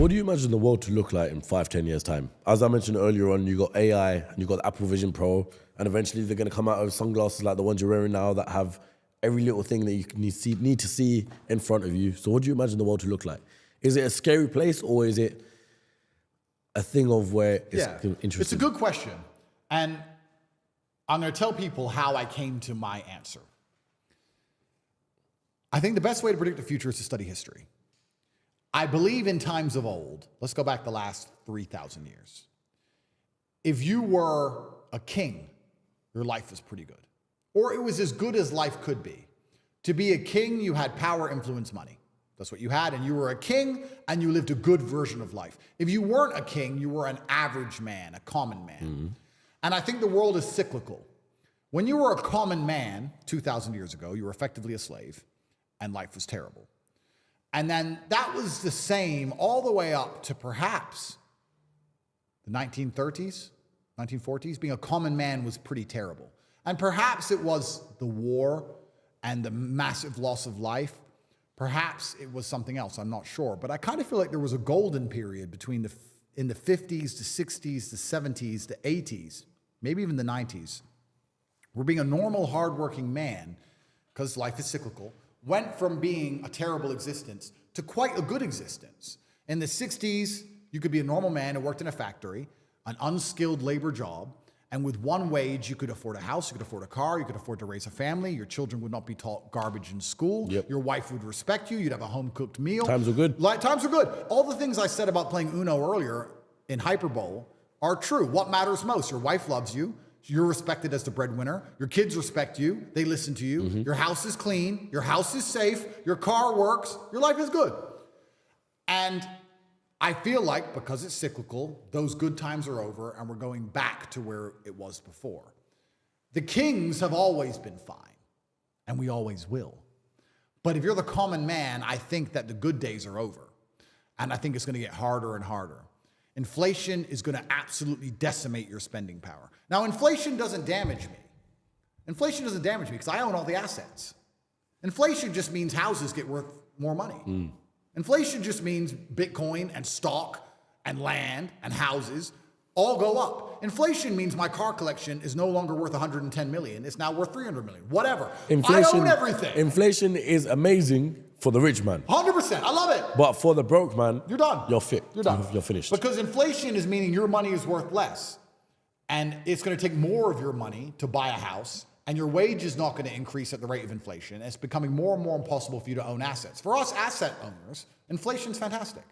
What do you imagine the world to look like in 5, 10 years time? As I mentioned earlier on, you got AI and you got the Apple Vision Pro, and eventually they're going to come out with sunglasses like the ones you're wearing now that have every little thing that you need to see in front of you. So what do you imagine the world to look like? Is it a scary place, or is it a thing of where it's interesting? It's a good question. And I'm going to tell people how I came to my answer. I think the best way to predict the future is to study history. I believe in times of old, let's go back the last 3,000 years. If you were a king, your life was pretty good. Or it was as good as life could be. To be a king, you had power, influence, money. That's what you had, and you were a king, and you lived a good version of life. If you weren't a king, you were an average man, a common man. Mm-hmm. And I think the world is cyclical. When you were a common man 2,000 years ago, you were effectively a slave, and life was terrible. And then that was the same all the way up to perhaps the 1930s, 1940s. Being a common man was pretty terrible. And perhaps it was the war and the massive loss of life. Perhaps it was something else, I'm not sure. But I kind of feel like there was a golden period between in the 50s to 60s to 70s to 80s, maybe even the 90s, where being a normal, hardworking man, because life is cyclical, went from being a terrible existence to quite a good existence. In the 60s, you could be a normal man who worked in a factory, an unskilled labor job, and with one wage, you could afford a house, you could afford a car, you could afford to raise a family, your children would not be taught garbage in school, your wife would respect you, you'd have a home-cooked meal. Times were good. Times were good. All the things I said about playing Uno earlier in Hyperbole are true. What matters most? Your wife loves you, you're respected as the breadwinner, your kids respect you, they listen to you, your house is clean, your house is safe, your car works, your life is good. And I feel like, because it's cyclical, those good times are over and we're going back to where it was before. The kings have always been fine, and we always will. But if you're the common man, I think that the good days are over. And I think it's going to get harder and harder. Inflation is going to absolutely decimate your spending power. Now, inflation doesn't damage me. Inflation doesn't damage me because I own all the assets. Inflation just means houses get worth more money. Inflation just means Bitcoin and stock and land and houses all go up. Inflation means my car collection is no longer worth 110 million. It's now worth 300 million. Whatever. I own everything. Inflation is amazing for the rich man. 100%. I love it. But for the broke man, you're done. You're fit. You're done. You're finished. Because inflation is meaning your money is worth less. And it's going to take more of your money to buy a house. And your wage is not going to increase at the rate of inflation. It's becoming more and more impossible for you to own assets. For us asset owners, inflation's fantastic.